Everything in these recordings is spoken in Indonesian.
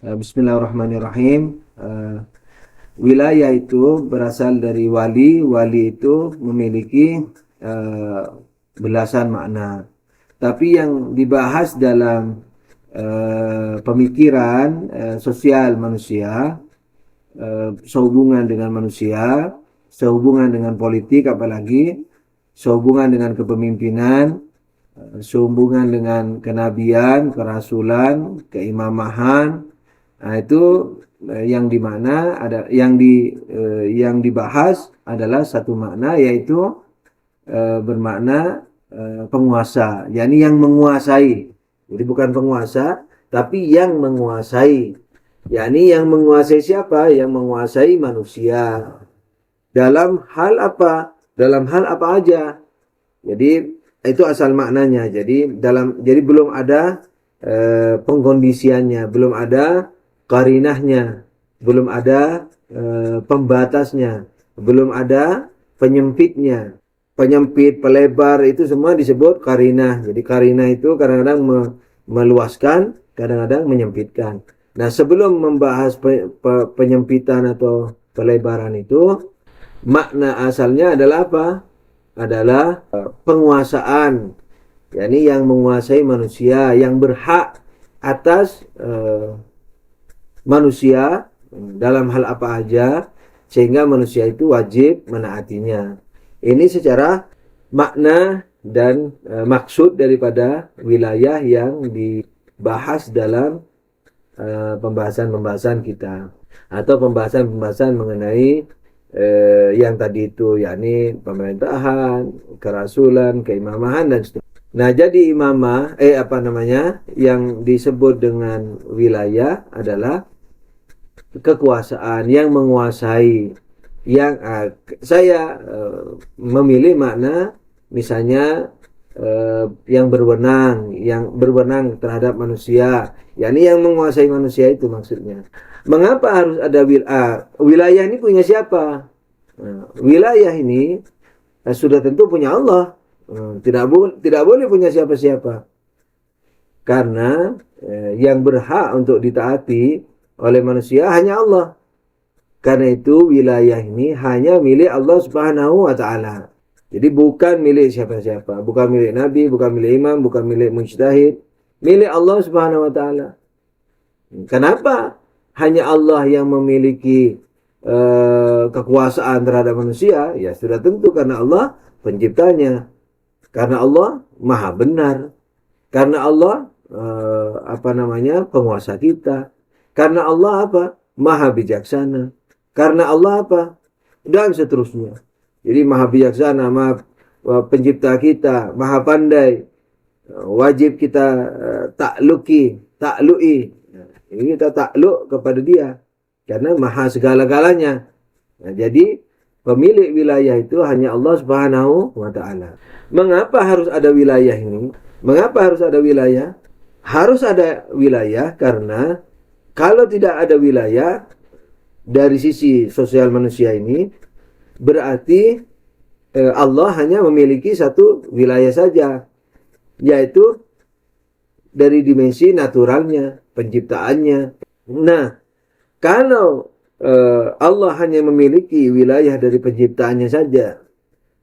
Bismillahirrahmanirrahim. Wilayah itu berasal dari wali. Wali itu memiliki belasan makna. Tapi yang dibahas dalam pemikiran sosial manusia, sehubungan dengan manusia, sehubungan dengan politik, apalagi sehubungan dengan kepemimpinan, sehubungan dengan kenabian, kerasulan, keimamahan. Nah, itu yang dimana ada yang dibahas adalah satu makna, yaitu bermakna penguasa, yakni yang menguasai. Jadi bukan penguasa, tapi yang menguasai. Yakni yang menguasai siapa? Yang menguasai manusia. Dalam hal apa? Dalam hal apa aja. Jadi itu asal maknanya. Jadi belum ada pengkondisiannya, belum ada qarinahnya, belum ada pembatasnya, belum ada penyempitnya. Penyempit, pelebar, itu semua disebut qarinah. Jadi qarinah itu kadang-kadang meluaskan, kadang-kadang menyempitkan. Nah, sebelum membahas penyempitan atau pelebaran itu, makna asalnya adalah apa? Adalah penguasaan, yakni yang menguasai manusia, yang berhak atas manusia dalam hal apa aja, sehingga manusia itu wajib menaatinya. Ini secara makna dan maksud daripada wilayah yang dibahas dalam pembahasan-pembahasan kita, atau pembahasan-pembahasan mengenai yang tadi itu, yakni pemerintahan, kerasulan, keimamahan, dan seterusnya. Nah, jadi imamah yang disebut dengan wilayah adalah kekuasaan, yang menguasai. Yang saya memilih makna misalnya yang berwenang terhadap manusia, yakni yang menguasai manusia, itu maksudnya. Mengapa harus ada wilayah ini punya siapa? Nah, wilayah ini sudah tentu punya Allah. Tidak boleh punya siapa-siapa. Karena yang berhak untuk ditaati oleh manusia hanya Allah. Karena itu wilayah ini hanya milik Allah Subhanahu wa ta'ala. Jadi bukan milik siapa-siapa, bukan milik nabi, bukan milik imam, bukan milik mujtahid, milik Allah Subhanahu wa ta'ala. Kenapa hanya Allah yang memiliki kekuasaan terhadap manusia? Ya sudah tentu karena Allah penciptanya. Karena Allah maha benar. Karena Allah penguasa kita. Karena Allah maha bijaksana. Karena Allah dan seterusnya. Jadi maha bijaksana, maha pencipta kita, maha pandai. Wajib kita taklui. Ini kita takluk kepada dia. Karena maha segala-galanya. Nah, jadi pemilik wilayah itu hanya Allah Subhanahu wa ta'ala. Mengapa harus ada wilayah ini? Mengapa harus ada wilayah? Harus ada wilayah karena kalau tidak ada wilayah dari sisi sosial manusia ini, berarti Allah hanya memiliki satu wilayah saja, yaitu dari dimensi naturalnya, penciptaannya. Nah, kalau Allah hanya memiliki wilayah dari penciptaannya saja,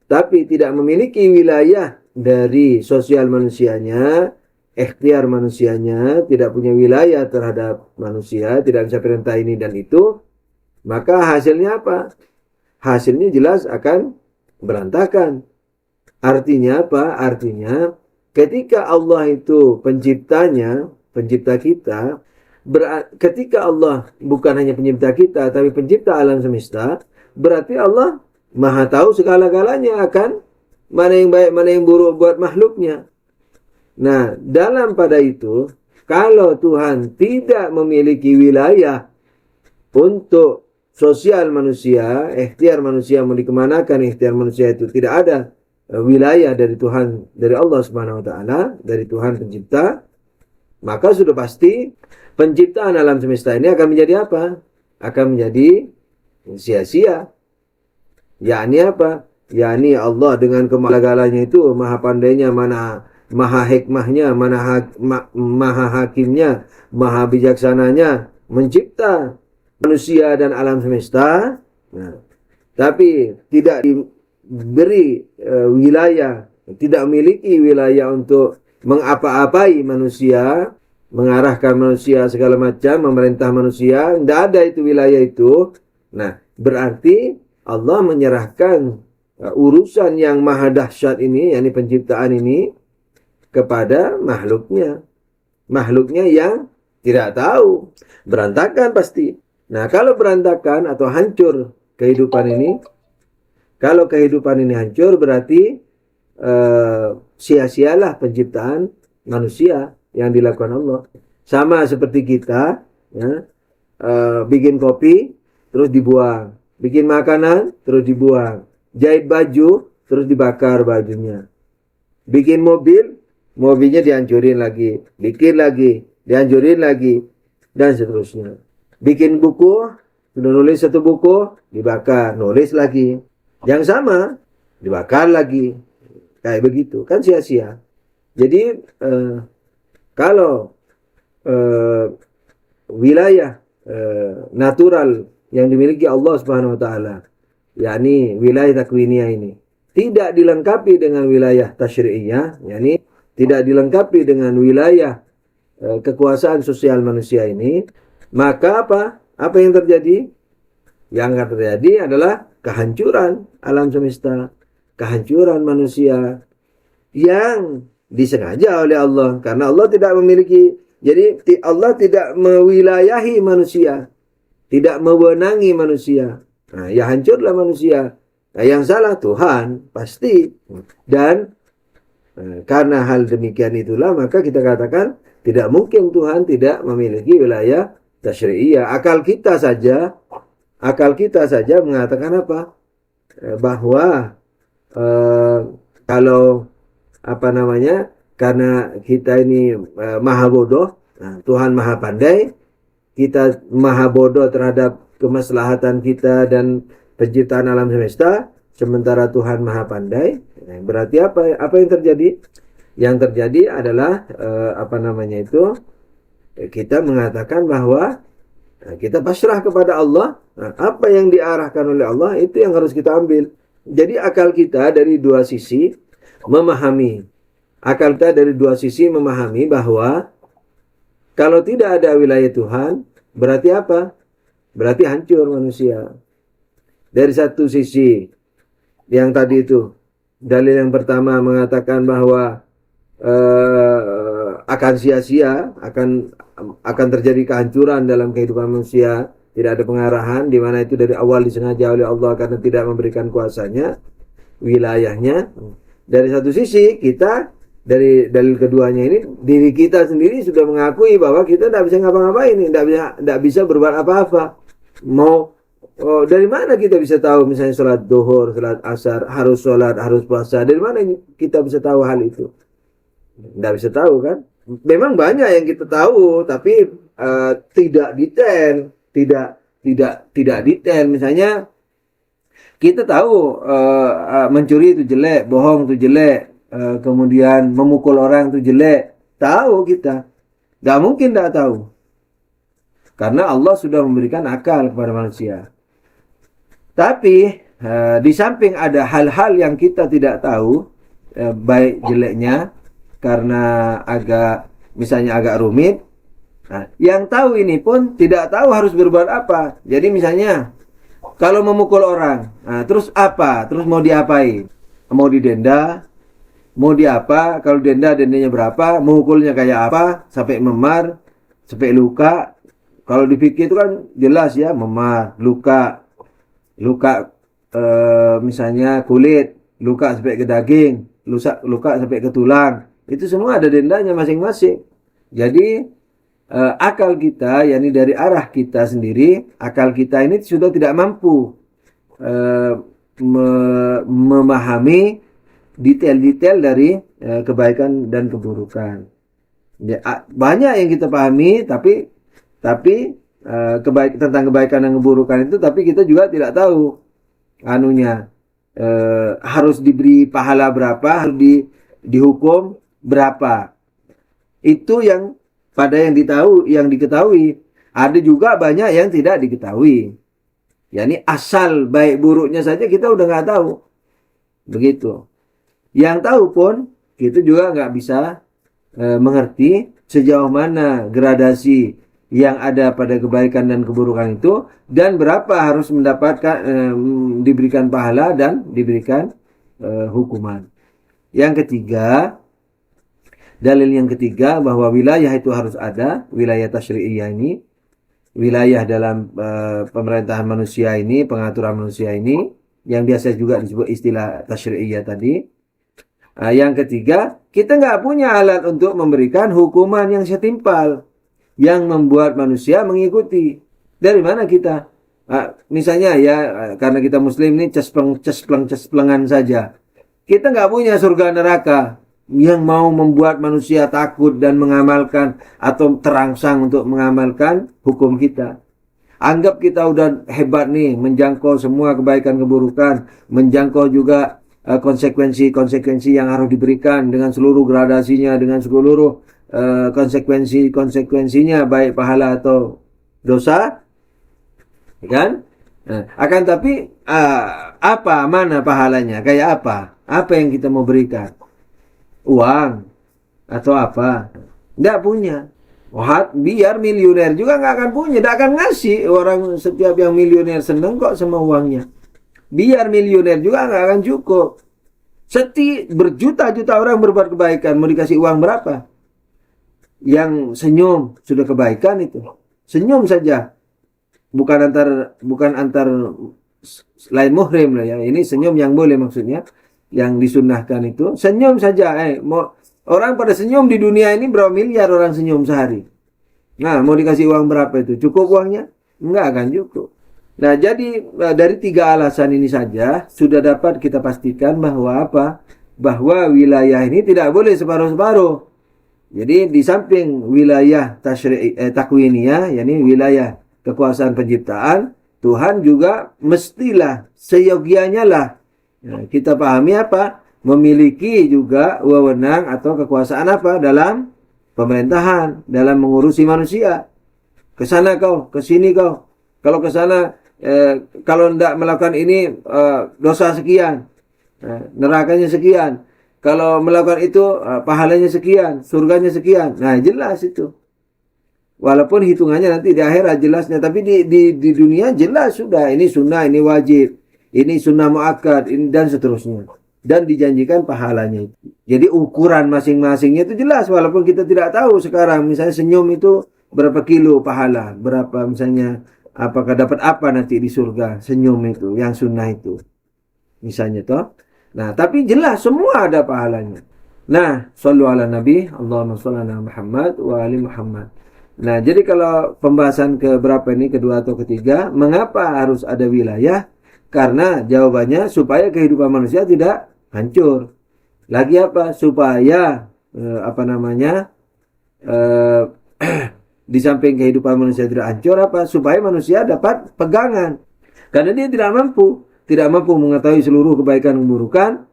tapi tidak memiliki wilayah dari sosial manusianya, ikhtiar manusianya, tidak punya wilayah terhadap manusia, tidak bisa perintah ini dan itu, maka hasilnya apa? Hasilnya jelas akan berantakan. Artinya apa? Artinya ketika Allah itu penciptanya, pencipta kita, ketika Allah bukan hanya pencipta kita, tapi pencipta alam semesta, berarti Allah maha tahu segala-galanya akan mana yang baik, mana yang buruk buat makhluknya. Nah, dalam pada itu, kalau Tuhan tidak memiliki wilayah untuk sosial manusia, ikhtiar manusia mau dikemanakan, ikhtiar manusia itu tidak ada wilayah dari Tuhan, dari Allah Subhanahu wa ta'ala, dari Tuhan pencipta, maka sudah pasti penciptaan alam semesta ini akan menjadi apa? Akan menjadi sia-sia. Yakni apa? Yakni Allah dengan kemahagalanya itu, maha pandainya, mana maha hikmahnya, maha hakimnya, maha bijaksananya, mencipta manusia dan alam semesta, nah, tapi tidak diberi wilayah, tidak memiliki wilayah untuk mengapa-apai manusia, mengarahkan manusia segala macam, memerintah manusia, tidak ada itu wilayah itu. Nah, berarti Allah menyerahkan urusan yang maha dahsyat ini, yakni penciptaan ini, kepada makhluknya. Makhluknya yang tidak tahu. Berantakan pasti. Nah, kalau berantakan atau hancur kehidupan ini, kalau kehidupan ini hancur, berarti sia-sialah penciptaan manusia yang dilakukan Allah. Sama seperti kita, ya, bikin kopi, terus dibuang. Bikin makanan, terus dibuang. Jahit baju, terus dibakar bajunya. Bikin mobil, mobilnya dihancurin lagi. Bikin lagi, dihancurin lagi, dan seterusnya. Bikin buku, sudah nulis satu buku, dibakar, nulis lagi. Yang sama, dibakar lagi. Kayak begitu, kan sia-sia. Jadi, kalau wilayah natural yang dimiliki Allah Subhanahu wa taala, yakni wilayah takwiniyah ini, tidak dilengkapi dengan wilayah tasyri'iyah, yakni tidak dilengkapi dengan wilayah kekuasaan sosial manusia ini, maka apa? Apa yang terjadi? Yang akan terjadi adalah kehancuran alam semesta, kehancuran manusia yang disengaja oleh Allah, karena Allah tidak memiliki, jadi Allah tidak mewilayahi manusia, tidak mewenangi manusia. Nah, ya hancurlah manusia. Nah, yang salah Tuhan pasti. Dan karena hal demikian itulah maka kita katakan tidak mungkin Tuhan tidak memiliki wilayah tasyri'iyah. Akal kita saja mengatakan apa? Bahwa kalau karena kita ini maha bodoh, nah, Tuhan maha pandai, kita maha bodoh terhadap kemaslahatan kita dan penciptaan alam semesta, sementara Tuhan maha pandai. Nah, berarti apa yang terjadi? Yang terjadi adalah kita mengatakan bahwa kita pasrah kepada Allah. Nah, apa yang diarahkan oleh Allah itu yang harus kita ambil. Jadi akal kita dari dua sisi memahami. Bahwa kalau tidak ada wilayah Tuhan, berarti apa? Berarti hancur manusia. Dari satu sisi, yang tadi itu, dalil yang pertama mengatakan bahwa akan sia-sia, akan terjadi kehancuran dalam kehidupan manusia, tidak ada pengarahan, di mana itu dari awal disengaja oleh Allah karena tidak memberikan kuasanya, wilayahnya. Dari satu sisi, kita dari dalil keduanya ini, diri kita sendiri sudah mengakui bahwa kita tidak bisa ngapa-ngapain, tidak bisa berbuat apa-apa. Dari mana kita bisa tahu misalnya sholat duhur, sholat asar, harus sholat, harus puasa? Dari mana kita bisa tahu hal itu? Tidak bisa tahu kan? Memang banyak yang kita tahu, tapi tidak detail, tidak detail. Misalnya kita tahu mencuri itu jelek, bohong itu jelek, kemudian memukul orang itu jelek, tahu kita. Gak mungkin tidak tahu, karena Allah sudah memberikan akal kepada manusia. Tapi di samping ada hal-hal yang kita tidak tahu, baik jeleknya, karena misalnya agak rumit. Nah, yang tahu ini pun tidak tahu harus berbuat apa. Jadi misalnya kalau memukul orang, nah, terus apa? Terus mau diapain? Mau didenda? Mau diapa? Kalau dendanya berapa? Memukulnya kayak apa? Sampai memar, sampai luka. Kalau dipikir itu kan jelas ya, memar, luka misalnya kulit, luka sampai ke daging, luka sampai ke tulang. Itu semua ada dendanya masing-masing. Jadi akal kita, yakni dari arah kita sendiri, akal kita ini sudah tidak mampu memahami detail-detail dari kebaikan dan keburukan. Ya, banyak yang kita pahami, tapi tentang kebaikan dan keburukan itu, tapi kita juga tidak tahu harus diberi pahala berapa, harus dihukum berapa. Itu yang diketahui Ada juga banyak yang tidak diketahui. Yani asal baik buruknya saja kita udah nggak tahu. Begitu. Yang tahu pun kita juga nggak bisa mengerti sejauh mana gradasi yang ada pada kebaikan dan keburukan itu dan berapa harus mendapatkan diberikan pahala dan diberikan hukuman. Yang ketiga, dalil yang ketiga bahwa wilayah itu harus ada, wilayah tasyri'iyah ini, wilayah dalam pemerintahan manusia ini, pengaturan manusia ini, yang biasa juga disebut istilah tasyri'iyah tadi. Yang ketiga, kita nggak punya alat untuk memberikan hukuman yang setimpal, yang membuat manusia mengikuti. Dari mana kita? Misalnya ya, karena kita muslim ini cesplengan saja. Kita nggak punya surga neraka yang mau membuat manusia takut dan mengamalkan atau terangsang untuk mengamalkan hukum kita. Anggap kita udah hebat nih, menjangkau semua kebaikan keburukan, menjangkau juga konsekuensi-konsekuensi yang harus diberikan dengan seluruh gradasinya, dengan seluruh konsekuensinya, baik pahala atau dosa, kan? Akan tapi mana pahalanya? Kayak apa? Apa yang kita mau berikan? Uang atau apa? Nggak punya. Biar miliuner juga nggak akan punya, nggak akan ngasih. Orang setiap yang miliuner seneng kok sama uangnya. Biar miliuner juga nggak akan cukup. Berjuta-juta orang berbuat kebaikan, mau dikasih uang berapa? Yang senyum sudah kebaikan itu. Senyum saja. Bukan antar lain muhrim lah ya. Ini senyum yang boleh maksudnya, yang disunnahkan itu. Senyum saja. Orang pada senyum di dunia ini berapa miliar orang senyum sehari. Nah, mau dikasih uang berapa itu? Cukup uangnya? Enggak akan cukup. Nah, jadi dari 3 alasan ini saja sudah dapat kita pastikan bahwa apa? Bahwa wilayah ini tidak boleh separuh-separuh. Jadi di samping wilayah takwiniyah, yakni wilayah kekuasaan penciptaan, Tuhan juga mestilah seyogianya lah kita pahami apa? Memiliki juga wewenang atau kekuasaan apa dalam pemerintahan, dalam mengurusi manusia. Ke sana kau, ke sini kau. Kalau ke sana kalau tidak melakukan ini dosa sekian, nerakanya sekian. Kalau melakukan itu pahalanya sekian, surganya sekian. Nah, jelas itu. Walaupun hitungannya nanti di akhirat jelasnya, tapi di dunia jelas sudah, ini sunnah, ini wajib, ini sunnah muakkad, ini dan seterusnya. Dan dijanjikan pahalanya. Jadi ukuran masing-masingnya itu jelas, walaupun kita tidak tahu sekarang. Misalnya senyum itu berapa kilo pahala, berapa misalnya, apakah dapat apa nanti di surga senyum itu, yang sunnah itu. Misalnya toh. Nah, tapi jelas semua ada pahalanya. Nah, shallu ala nabi, Allahumma shalli ala Muhammad wa ali Muhammad. Nah, jadi kalau pembahasan keberapa ini, kedua atau ketiga, mengapa harus ada wilayah? Karena jawabannya supaya kehidupan manusia tidak hancur. Lagi apa? Supaya di samping kehidupan manusia tidak hancur apa? Supaya manusia dapat pegangan. Karena dia tidak mampu mengetahui seluruh kebaikan keburukan.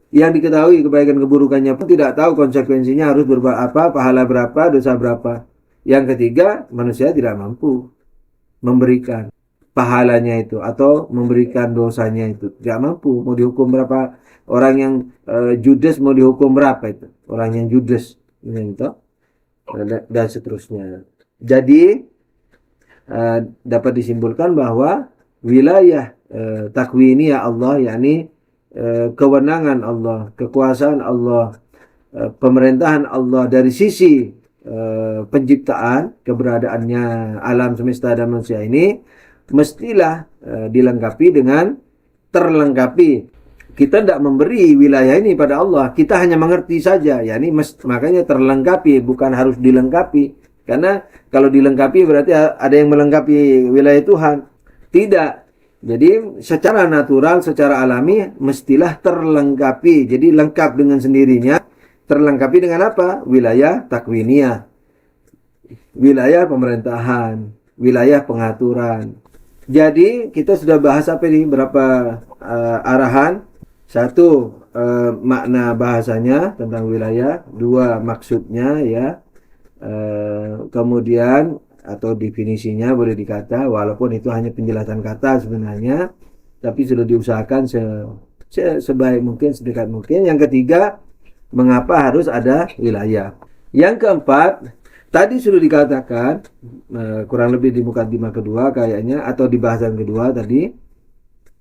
Yang diketahui kebaikan keburukannya pun tidak tahu konsekuensinya harus berbuat apa, pahala berapa, dosa berapa. Yang ketiga, manusia tidak mampu memberikan pahalanya itu atau memberikan dosanya itu. Tidak mampu. Mau dihukum berapa? Orang yang judes mau dihukum berapa itu? Orang yang judes itu dan seterusnya. Jadi dapat disimpulkan bahwa wilayah takwiniyah Allah, yakni kewenangan Allah, kekuasaan Allah, pemerintahan Allah dari sisi penciptaan, keberadaannya alam semesta dan manusia ini mestilah dilengkapi dengan terlengkapi. Kita tidak memberi wilayah ini pada Allah, kita hanya mengerti saja, yakni makanya terlengkapi, bukan harus dilengkapi. Karena kalau dilengkapi berarti ada yang melengkapi wilayah Tuhan. Tidak. Jadi secara natural, secara alami mestilah terlengkapi. Jadi lengkap dengan sendirinya. Terlengkapi dengan apa? Wilayah takwiniyah, wilayah pemerintahan, wilayah pengaturan. Jadi kita sudah bahas apa ini? Berapa arahan? 1, makna bahasanya tentang wilayah. 2, maksudnya ya. Kemudian atau definisinya boleh dikata, walaupun itu hanya penjelasan kata sebenarnya, tapi sudah diusahakan sebaik mungkin, sedekat mungkin. Yang ketiga, mengapa harus ada wilayah. Yang keempat, tadi sudah dikatakan kurang lebih di mukadimah kedua kayaknya, atau di bahasan kedua tadi,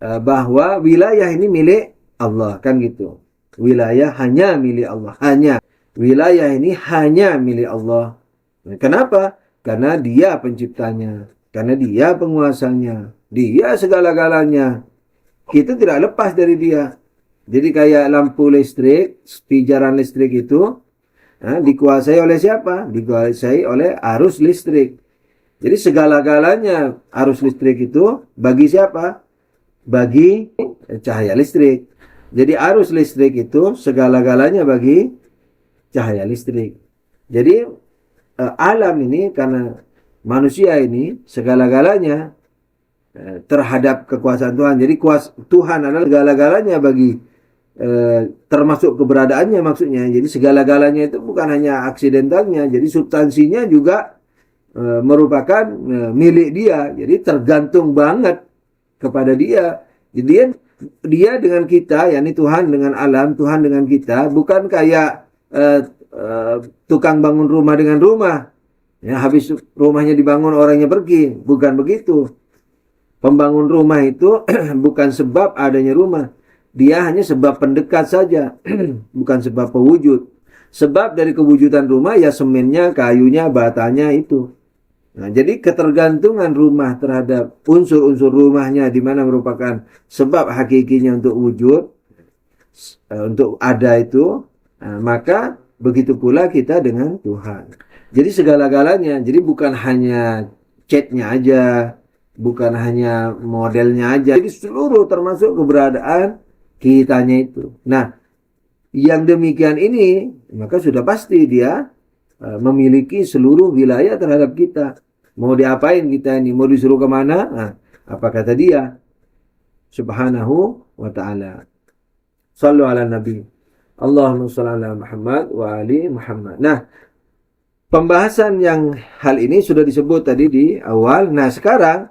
bahwa wilayah ini milik Allah, kan gitu. Wilayah hanya milik Allah, hanya. Wilayah ini hanya milik Allah. Kenapa? Karena Dia penciptanya, karena Dia penguasanya, Dia segala-galanya. Kita tidak lepas dari Dia. Jadi kayak lampu listrik, pijaran listrik itu dikuasai oleh siapa? Dikuasai oleh arus listrik. Jadi segala-galanya arus listrik itu bagi siapa? Bagi cahaya listrik. Jadi arus listrik itu segala-galanya bagi cahaya listrik. Jadi alam ini, karena manusia ini segala-galanya terhadap kekuasaan Tuhan. Jadi Tuhan adalah segala-galanya bagi termasuk keberadaannya maksudnya. Jadi segala-galanya itu bukan hanya aksidentalnya, jadi substansinya juga merupakan milik Dia. Jadi tergantung banget kepada Dia. Jadi dia dengan kita, yakni Tuhan dengan alam, Tuhan dengan kita, bukan kayak tukang bangun rumah dengan rumah. Ya, habis rumahnya dibangun orangnya pergi, bukan begitu. Pembangun rumah itu bukan sebab adanya rumah. Dia hanya sebab pendekat saja, bukan sebab pewujud. Sebab dari kewujudan rumah ya semennya, kayunya, batanya itu. Nah, jadi ketergantungan rumah terhadap unsur-unsur rumahnya, di mana merupakan sebab hakikinya untuk wujud, untuk ada itu, maka begitu pula kita dengan Tuhan. Jadi segala-galanya, jadi bukan hanya catnya aja, bukan hanya modelnya aja, jadi seluruh termasuk keberadaan kitanya itu. Nah, yang demikian ini, maka sudah pasti dia memiliki seluruh wilayah terhadap kita. Mau diapain kita ini? Mau disuruh kemana? Nah, apa kata Dia? Subhanahu wa ta'ala. Sallu ala Nabi. Allahumma salli ala Muhammad wa ali Muhammad. Nah, pembahasan yang hal ini sudah disebut tadi di awal. Nah, sekarang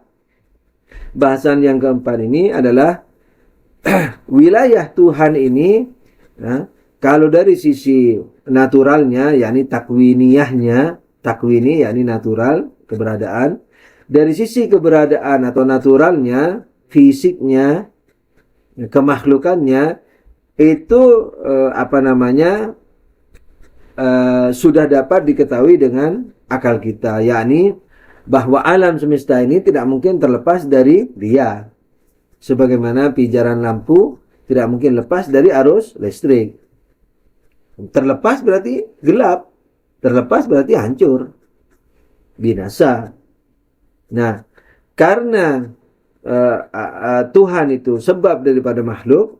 bahasan yang keempat ini adalah wilayah Tuhan ini. Nah, kalau dari sisi naturalnya, yakni takwiniyahnya, takwini yakni natural, keberadaan. Dari sisi keberadaan atau naturalnya, fisiknya, kemakhlukannya, itu sudah dapat diketahui dengan akal kita, yakni bahwa alam semesta ini tidak mungkin terlepas dari Dia. Sebagaimana pijaran lampu tidak mungkin lepas dari arus listrik. Terlepas berarti gelap, terlepas berarti hancur, binasa. Nah, karena Tuhan itu sebab daripada makhluk,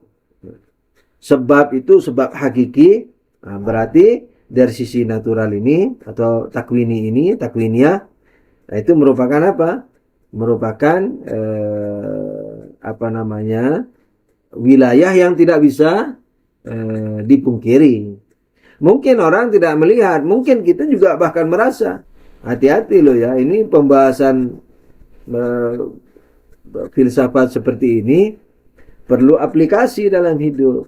sebab itu sebab hakiki, berarti dari sisi natural ini atau takwini ini, takwiniyah, itu merupakan apa? Merupakan wilayah yang tidak bisa dipungkiri. Mungkin orang tidak melihat, mungkin kita juga bahkan merasa. Hati-hati loh ya, ini pembahasan filsafat seperti ini perlu aplikasi dalam hidup.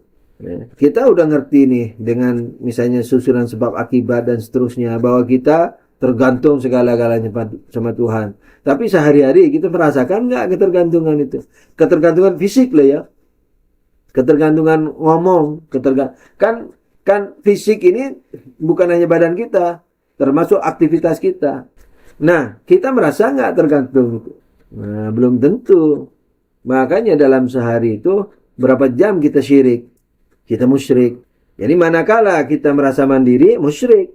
Kita udah ngerti nih dengan misalnya susunan sebab akibat dan seterusnya, bahwa kita tergantung segala-galanya sama Tuhan. Tapi sehari-hari kita merasakan nggak ketergantungan itu? Ketergantungan fisik loh ya. Ketergantungan ngomong, kan fisik ini bukan hanya badan kita, termasuk aktivitas kita. Nah, kita merasa nggak tergantung itu? Nah, belum tentu. Makanya dalam sehari itu berapa jam kita syirik? Kita musyrik. Jadi manakala kita merasa mandiri, musyrik.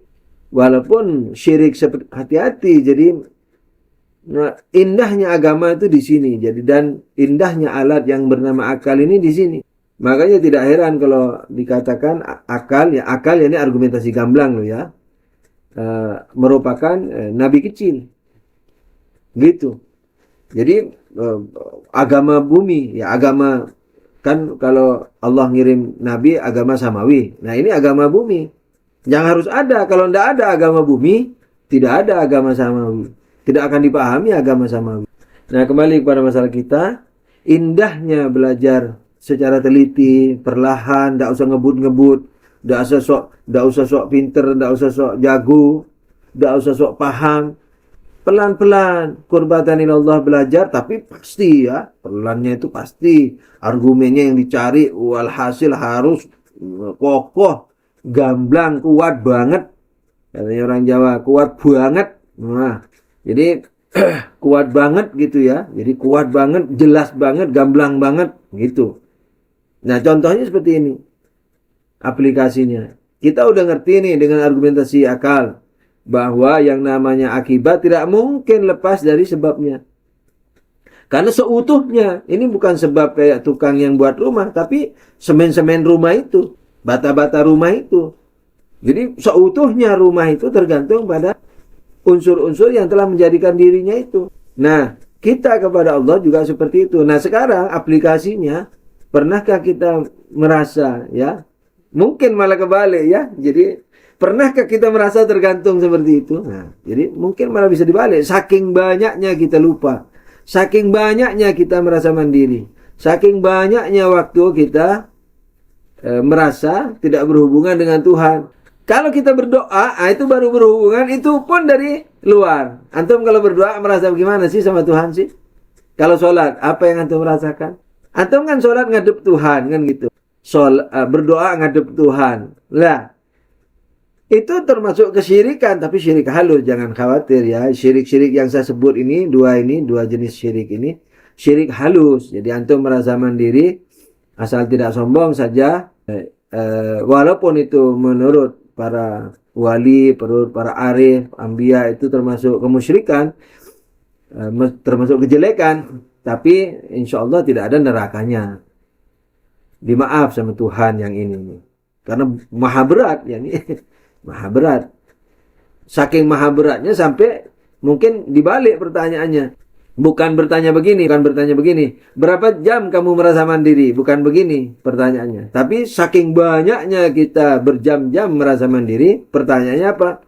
Walaupun syirik seperti, hati-hati. Jadi indahnya agama itu di sini. Jadi dan indahnya alat yang bernama akal ini di sini. Makanya tidak heran kalau dikatakan akal ya ini argumentasi gamblang loh ya, merupakan nabi kecil, gitu. Jadi agama bumi ya, agama kan kalau Allah ngirim nabi agama samawi. Nah ini agama bumi yang harus ada. Kalau tidak ada agama bumi, tidak ada agama samawi. Tidak akan dipahami agama samawi. Nah, kembali kepada masalah kita, indahnya belajar secara teliti, perlahan, tidak usah ngebut-ngebut, tidak usah sok pinter, tidak usah sok jago, tidak usah sok paham. Pelan-pelan, qurbatan ilallah belajar, tapi pasti ya, pelannya itu pasti. Argumennya yang dicari, walhasil harus kokoh, gamblang, kuat banget. Katanya orang Jawa, kuat banget. Nah, jadi kuat banget gitu ya. Jadi kuat banget, jelas banget, gamblang banget gitu. Nah, contohnya seperti ini. Aplikasinya. Kita udah ngerti nih dengan argumentasi akal bahwa yang namanya akibat tidak mungkin lepas dari sebabnya. Karena seutuhnya, ini bukan sebab kayak tukang yang buat rumah, tapi semen-semen rumah itu, bata-bata rumah itu. Jadi seutuhnya rumah itu tergantung pada unsur-unsur yang telah menjadikan dirinya itu. Nah, kita kepada Allah juga seperti itu. Nah, sekarang aplikasinya, pernahkah kita merasa ya? Mungkin malah kebalik ya. Jadi, pernahkah kita merasa tergantung seperti itu? Nah, jadi mungkin malah bisa dibalik. Saking banyaknya kita lupa. Saking banyaknya kita merasa mandiri. Saking banyaknya waktu kita merasa tidak berhubungan dengan Tuhan. Kalau kita berdoa, itu baru berhubungan, itu pun dari luar. Antum kalau berdoa merasa bagaimana sih sama Tuhan sih? Kalau sholat, apa yang antum merasakan? Antum kan sholat ngadep Tuhan, kan gitu. Berdoa ngadep Tuhan. Lah, itu termasuk kesyirikan, tapi syirik halus, jangan khawatir ya. Syirik-syirik yang saya sebut ini, dua jenis syirik ini, syirik halus. Jadi antum merasa mandiri, asal tidak sombong saja, walaupun itu menurut para wali, menurut para arif, anbiya itu termasuk kemusyrikan, termasuk kejelekan, tapi insya Allah tidak ada nerakanya. Dimaaf sama Tuhan yang ini. Karena maha berat, ya ini maha berat. Saking maha beratnya sampai mungkin dibalik pertanyaannya. Bukan bertanya begini, berapa jam kamu merasa mandiri? Bukan begini pertanyaannya. Tapi saking banyaknya kita berjam-jam merasa mandiri, pertanyaannya apa?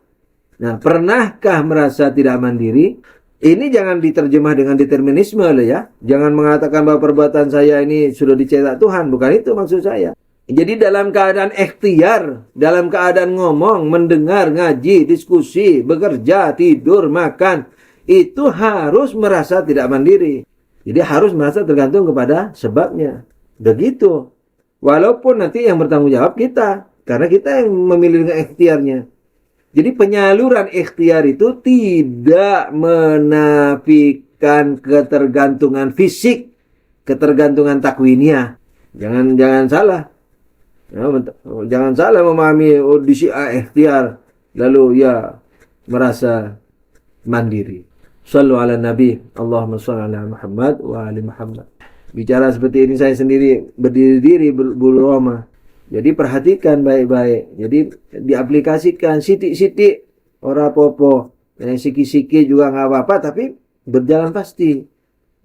Nah, pernahkah merasa tidak mandiri? Ini jangan diterjemah dengan determinisme loh ya. Jangan mengatakan bahwa perbuatan saya ini sudah dicetak Tuhan. Bukan itu maksud saya. Jadi dalam keadaan ikhtiar, dalam keadaan ngomong, mendengar, ngaji, diskusi, bekerja, tidur, makan, itu harus merasa tidak mandiri. Jadi harus merasa tergantung kepada sebabnya. Begitu. Walaupun nanti yang bertanggung jawab kita. Karena kita yang memilih dengan ikhtiarnya. Jadi penyaluran ikhtiar itu tidak menafikan ketergantungan fisik. Ketergantungan takwiniah. Jangan salah. Jangan salah memahami audisi ikhtiar. Lalu ya merasa mandiri. Sallu ala Nabi, Allahumma salli ala Muhammad wa ali Muhammad. Bicara seperti ini saya sendiri berdiri berbulu roma. Jadi perhatikan baik-baik. Jadi diaplikasikan sitik-sitik ora popo. Siki-siki juga nggak apa-apa, tapi berjalan pasti.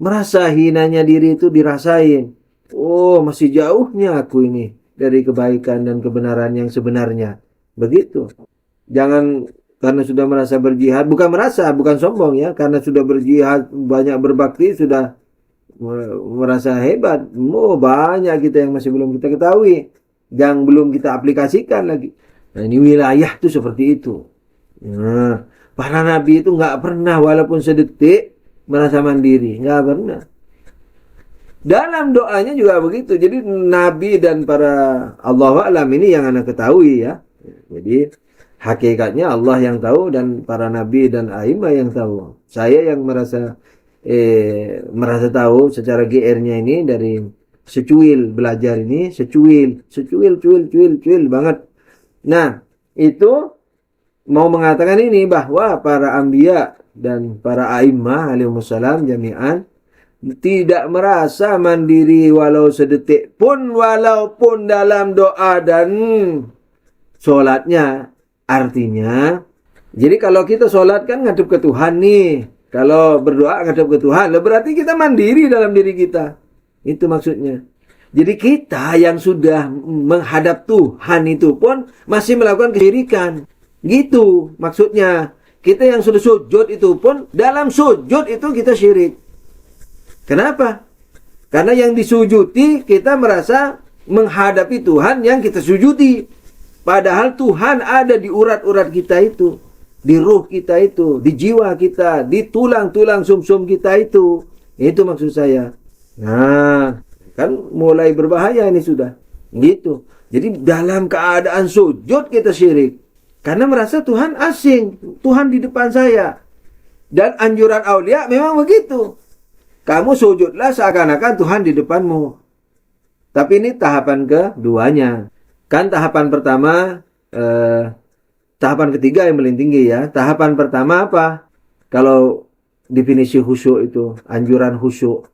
Merasa hinanya diri itu dirasain. Oh, masih jauhnya aku ini dari kebaikan dan kebenaran yang sebenarnya. Begitu. Jangan karena sudah merasa berjihad, bukan sombong ya, karena sudah berjihad, banyak berbakti, sudah merasa hebat. Banyak kita yang masih belum kita ketahui, yang belum kita aplikasikan lagi. Nah, ini wilayah tuh seperti itu. Nah, para nabi itu nggak pernah walaupun sedetik merasa mandiri, nggak pernah. Dalam doanya juga begitu. Jadi nabi dan para Allahu a'lam ini yang anak ketahui ya. Jadi hakikatnya Allah yang tahu dan para nabi dan a'immah yang tahu. Saya yang merasa tahu secara GR-nya ini dari secuil belajar ini, secuil banget. Nah, itu mau mengatakan ini bahwa para anbiya dan para a'immah alaihimussalam jami'an tidak merasa mandiri walau sedetik pun, walaupun dalam doa dan sholatnya. Artinya, jadi kalau kita sholat kan ngadep ke Tuhan nih. Kalau berdoa ngadep ke Tuhan, berarti kita mandiri dalam diri kita. Itu maksudnya. Jadi kita yang sudah menghadap Tuhan itu pun masih melakukan kesyirikan. Gitu maksudnya. Kita yang sudah sujud itu pun, dalam sujud itu kita syirik. Kenapa? Karena yang disujudi kita merasa menghadapi Tuhan yang kita sujudi. Padahal Tuhan ada di urat-urat kita itu, di ruh kita itu, di jiwa kita, di tulang-tulang sumsum kita itu. Itu maksud saya. Nah, kan mulai berbahaya ini sudah. Gitu. Jadi dalam keadaan sujud kita syirik. Karena merasa Tuhan asing, Tuhan di depan saya. Dan anjuran aulia memang begitu. Kamu sujudlah seakan-akan Tuhan di depanmu. Tapi ini tahapan keduanya. Kan tahapan pertama, tahapan ketiga yang paling tinggi ya. Tahapan pertama apa? Kalau definisi khusyuk itu, anjuran khusyuk.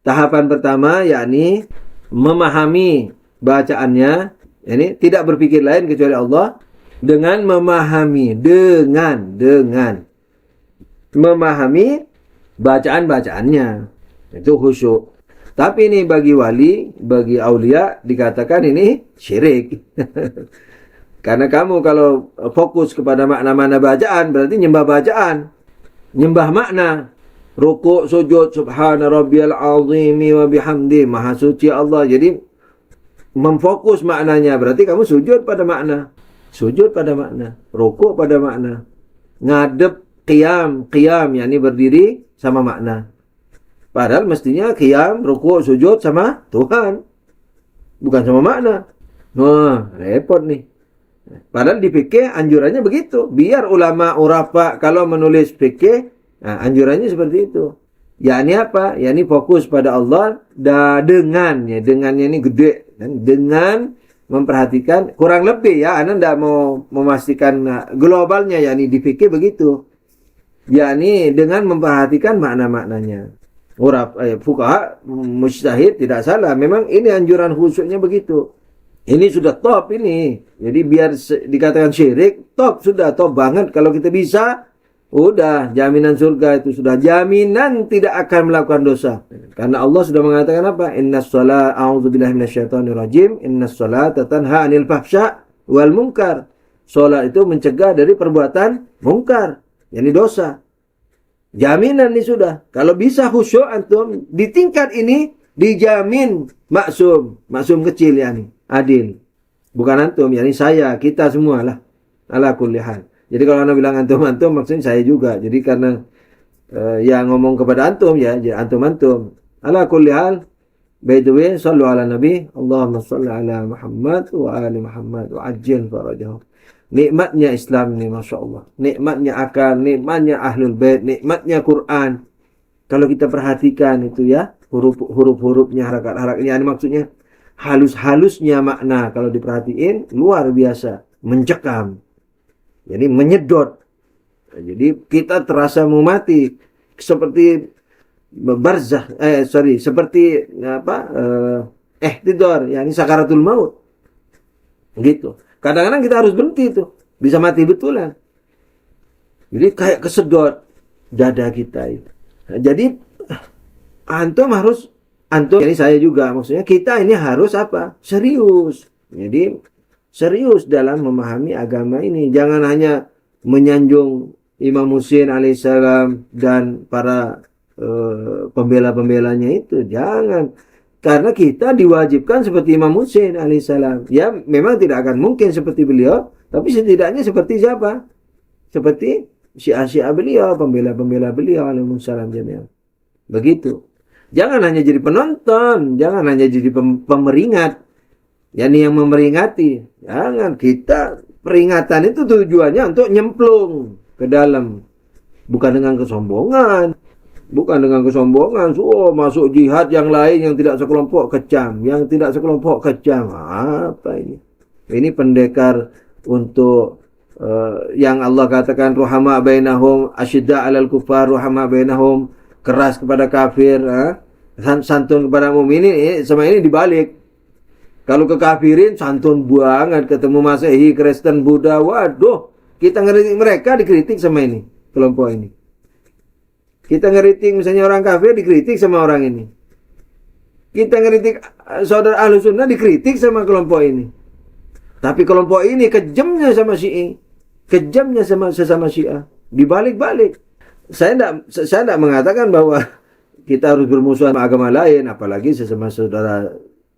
Tahapan pertama yakni memahami bacaannya. Ini tidak berpikir lain kecuali Allah. Dengan memahami, dengan memahami bacaan-bacaannya. Itu khusyuk. Tapi ini bagi wali, bagi aulia dikatakan ini syirik. Karena kamu kalau fokus kepada makna-makna bacaan berarti nyembah bacaan, nyembah makna. Rukuk, sujud, subhana rabbiyal azimi wa bihamdi, maha suci Allah. Jadi memfokus maknanya berarti kamu sujud pada makna. Sujud pada makna, rukuk pada makna, ngadep qiyam, yakni berdiri sama makna. Padahal mestinya qiyam, rukuk, sujud sama Tuhan, bukan sama makna. Wah, repot nih. Padahal di fikih anjurannya begitu. Biar ulama urafa kalau menulis fikih, nah, anjurannya seperti itu. Yakni apa? Yakni fokus pada Allah dengannya ini gede, dengan memperhatikan kurang lebih ya, Anda tidak mau memastikan globalnya, yakni di fikih begitu, yakni dengan memperhatikan makna-maknanya. Fuqaha mujtahid tidak salah, memang ini anjuran khusyuknya begitu. Ini sudah top ini, jadi biar dikatakan syirik, top sudah top banget. Kalau kita bisa, udah jaminan surga itu, sudah jaminan tidak akan melakukan dosa. Karena Allah sudah mengatakan apa? Innas shalah, a'udzubillahi minasyaitonir rajim, innas sholata tanha 'anil fahsya wal munkar. Salat itu mencegah dari perbuatan mungkar, yakni dosa. Jaminan ini sudah. Kalau bisa khusyuk antum di tingkat ini dijamin maksum kecil yakni adil. Bukan antum, yakni saya, kita semua lah. Ala kulli hal. Jadi kalau anda bilang antum-antum, maksudnya saya juga. Jadi karena yang ngomong kepada antum ya, jadi antum-antum. Ala kulli hal, by the way, sallu ala nabi, Allahumma salli ala Muhammad wa ali Muhammad wa ajil farajahu. Nikmatnya Islam ini, Masya Allah. Nikmatnya akal, nikmatnya ahlul bait, nikmatnya Quran. Kalau kita perhatikan itu ya, huruf-hurufnya, harakat-harakatnya, ini maksudnya halus-halusnya makna. Kalau diperhatiin, luar biasa, mencekam. Jadi menyedot. Jadi kita terasa mau mati seperti barzah, seperti ihtidar, yakni sakaratul maut. Gitu. Kadang-kadang kita harus berhenti itu, bisa mati betulan. Jadi kayak kesedot dada kita itu. Nah, jadi antum ini saya juga, maksudnya kita ini harus apa? Serius. Jadi serius dalam memahami agama ini. Jangan hanya menyanjung Imam Husain alaihissalam dan para pembela-pembelanya itu. Jangan. Karena kita diwajibkan seperti Imam Husain alaihissalam. Ya memang tidak akan mungkin seperti beliau, tapi setidaknya seperti siapa? Seperti syiah-syiah beliau, pembela-pembela beliau alaihissalam jami'an. Begitu. Jangan hanya jadi penonton, jangan hanya jadi pemeringat. Yani yang memeringati. Jangan, kita peringatan itu tujuannya untuk nyemplung ke dalam. Bukan dengan kesombongan. Masuk jihad yang lain yang tidak sekelompok kecam. Apa ini? Ini pendekar untuk yang Allah katakan ruhama bainahum asyidda 'alal kufar ruhama bainahum, keras kepada kafir, santun kepada mukminin. Sama ini dibalik. Kalau ke kafirin santun banget, ketemu Masehi, Kristen, Buddha, waduh, kita ngeritik mereka, dikritik sama ini, kelompok ini. Kita ngeritik misalnya orang kafir, dikritik sama orang ini. Kita ngeritik saudara ahlu sunnah, dikritik sama kelompok ini. Tapi kelompok ini kejamnya sama Syi'i. Kejamnya sesama Syiah. Dibalik-balik. Saya enggak mengatakan bahwa kita harus bermusuhan sama agama lain, apalagi sesama saudara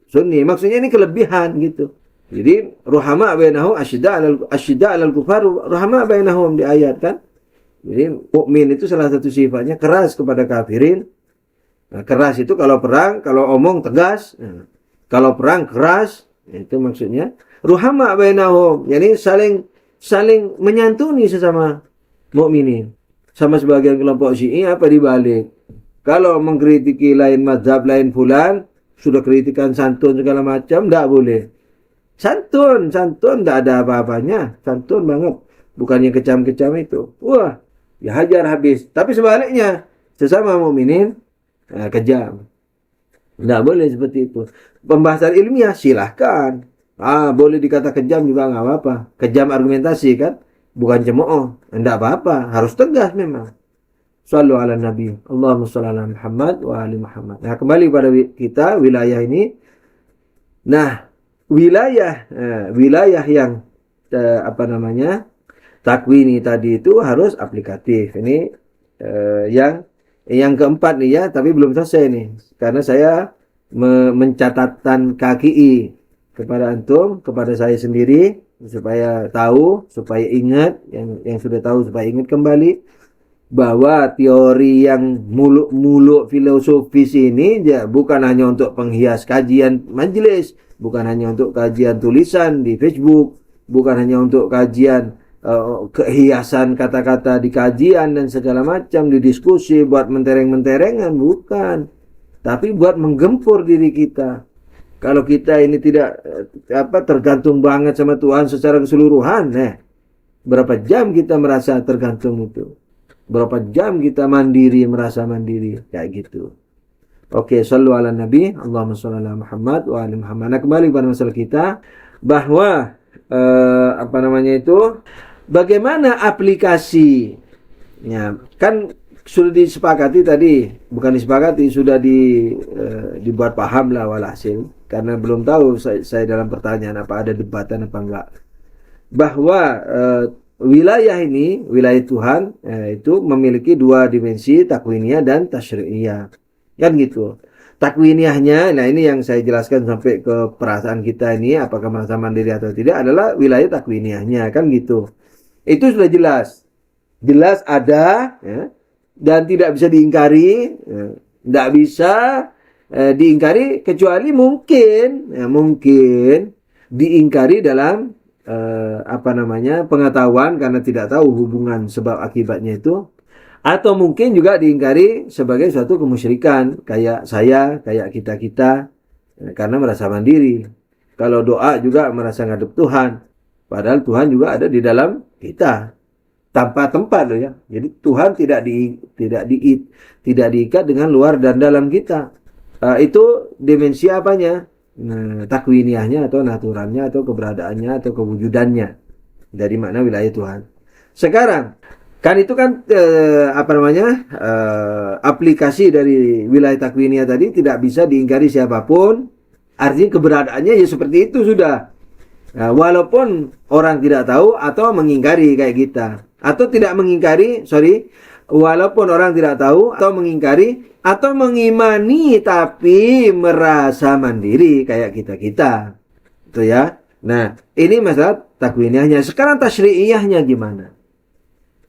Sunni. Maksudnya ini kelebihan gitu. Jadi ruhama bainahum asyidda 'alal kufar ruhama bainahum di ayat kan. Jadi mukmin itu salah satu sifatnya keras kepada kafirin. Nah, keras itu kalau perang, kalau omong tegas. Nah, kalau perang keras, itu maksudnya ruhama bainahum. Jadi saling menyantuni sesama mukminin. Sama sebagian kelompok Syi'i apa dibalik. Kalau mengkritiki lain mazhab, lain fulan, sudah kritikan santun segala macam, tidak boleh. Santun tidak ada apa-apanya. Santun banget. Bukannya kecam-kecam itu. Wah, ya hajar habis. Tapi sebaliknya, sesama mukminin kejam. Tidak boleh seperti itu. Pembahasan ilmiah silahkan. Boleh dikata kejam juga nggak apa-apa. Kejam argumentasi kan. Bukan cemooh. Tidak apa-apa. Harus tegas memang. Shallu ala Nabi. Allahumma shalli ala Muhammad wa ali Muhammad. Nah, kembali pada kita wilayah ini. Nah, wilayah yang takwini tadi itu harus aplikatif. Ini yang keempat nih ya, tapi belum selesai nih. Karena saya mencatatkan KKI kepada antum, kepada saya sendiri, supaya tahu, supaya ingat, yang sudah tahu supaya ingat kembali bahwa teori yang muluk-muluk filosofis ini ya bukan hanya untuk penghias kajian majelis, bukan hanya untuk kajian tulisan di Facebook, bukan hanya untuk kajian kehiasan kata-kata di kajian dan segala macam di diskusi buat mentereng-menterengan, bukan, tapi buat menggempur diri kita. Kalau kita ini tidak tergantung banget sama Tuhan secara keseluruhan, berapa jam kita merasa tergantung itu? Berapa jam kita merasa mandiri, kayak gitu. Oke, shallu ala Nabi, Allahumma shalli ala Muhammad wa ali Muhammad. Nah, kembali pada masalah kita bahwa bagaimana aplikasinya? Kan sudah disepakati tadi, bukan disepakati, sudah dibuat paham lah walhasil. Karena belum tahu saya dalam pertanyaan apa ada debatan apa enggak. Bahwa wilayah ini, wilayah Tuhan itu memiliki dua dimensi, takwiniyah dan tasyri'iyah. Kan gitu. Takwiniyahnya, nah ini yang saya jelaskan sampai ke perasaan kita ini, apakah merasa mandiri atau tidak, adalah wilayah takwiniyahnya, kan gitu. Itu sudah jelas. Jelas ada, ya, dan tidak bisa diingkari, tidak bisa diingkari kecuali mungkin diingkari dalam pengetahuan karena tidak tahu hubungan sebab akibatnya itu, atau mungkin juga diingkari sebagai suatu kemusyrikan kayak saya, kayak kita karena merasa mandiri. Kalau doa juga merasa ngadep Tuhan, padahal Tuhan juga ada di dalam kita tanpa tempat loh ya. Jadi Tuhan tidak diikat dengan luar dan dalam kita. Itu dimensi apanya? Takwiniyahnya atau naturalnya atau keberadaannya atau kewujudannya dari makna wilayah Tuhan. Sekarang kan itu kan aplikasi dari wilayah takwiniyah tadi tidak bisa diingkari siapapun. Artinya keberadaannya ya seperti itu sudah. Walaupun orang tidak tahu atau mengingkari kayak kita, atau tidak mengingkari, walaupun orang tidak tahu atau mengingkari atau mengimani tapi merasa mandiri kayak kita. Itu ya. Nah, ini masalah takwiniyahnya. Sekarang tasyri'iyahnya gimana?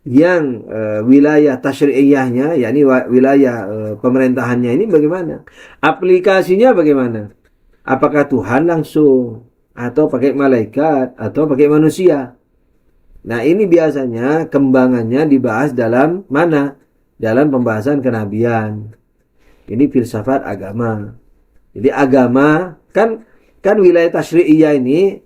Yang wilayah tasyri'iyahnya, yakni wilayah pemerintahannya ini bagaimana? Aplikasinya bagaimana? Apakah Tuhan langsung atau pakai malaikat atau pakai manusia? Nah, ini biasanya kembangannya dibahas dalam mana? Dalam pembahasan kenabian. Ini filsafat agama. Jadi agama kan wilayah tasyri'iyah ini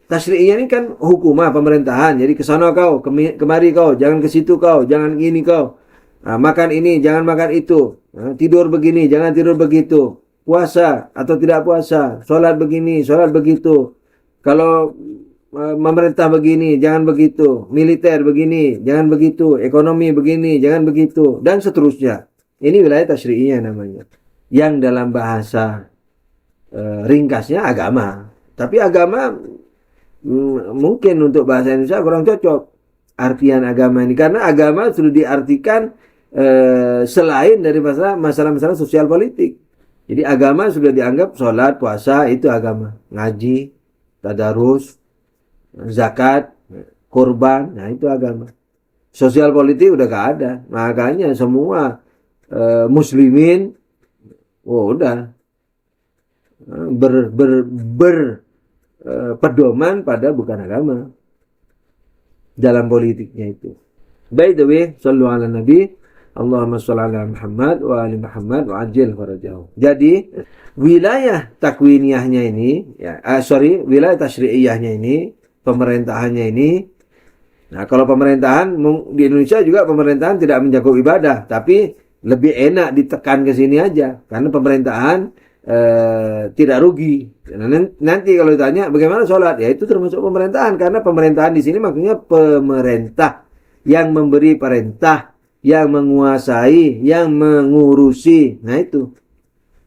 kan hukumah pemerintahan. Jadi ke sana kau, kemari kau, jangan ke situ kau, jangan gini kau. Makan ini, jangan makan itu. Tidur begini, jangan tidur begitu. Puasa atau tidak puasa, sholat begini, sholat begitu. Kalau memerintah begini, jangan begitu. Militer begini, jangan begitu. Ekonomi begini, jangan begitu. Dan seterusnya. Ini wilayah tasyri'iyah namanya. Yang dalam bahasa ringkasnya agama. Tapi agama mungkin untuk bahasa Indonesia kurang cocok. artian agama ini, karena agama sudah diartikan selain dari masalah-masalah sosial politik. Jadi agama sudah dianggap sholat, puasa itu agama, ngaji, tadarus, zakat, kurban, nah itu agama. Sosial politik udah gak ada, makanya semua muslimin, udah pedoman pada bukan agama dalam politiknya itu. By the way, sallu ala nabi, Allahumma sholli ala Muhammad wa ali Muhammad wa ajil farajahu. Jadi wilayah takwiniyahnya ini, wilayah tasyri'iyahnya ini, pemerintahannya ini. Nah, kalau pemerintahan di Indonesia juga pemerintahan tidak menjago ibadah, tapi lebih enak ditekan ke sini aja, karena pemerintahan tidak rugi. Nanti kalau ditanya bagaimana sholat, ya itu termasuk pemerintahan, karena pemerintahan di sini maksudnya pemerintah yang memberi perintah, yang menguasai, yang mengurusi. Nah itu.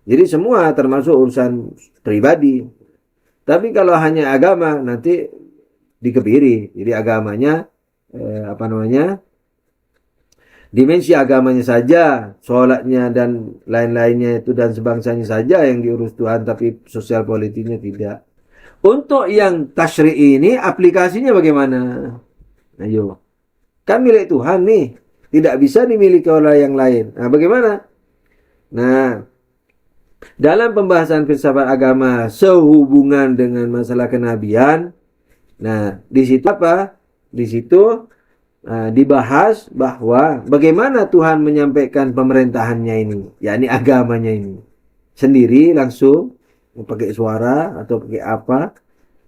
Jadi semua termasuk urusan pribadi. Tapi kalau hanya agama nanti dikebiri. Jadi agamanya dimensi agamanya saja, sholatnya dan lain-lainnya itu dan sebangsanya saja yang diurus Tuhan, tapi sosial politiknya tidak. Untuk yang tasyri'i ini aplikasinya bagaimana? Ayo. Kan milik Tuhan nih, tidak bisa dimiliki oleh yang lain. Nah, bagaimana? Nah, dalam pembahasan filsafat agama sehubungan dengan masalah kenabian, nah, di situ apa? Di situ dibahas bahwa bagaimana Tuhan menyampaikan pemerintahannya ini, yakni agamanya ini sendiri langsung, pakai suara atau pakai apa.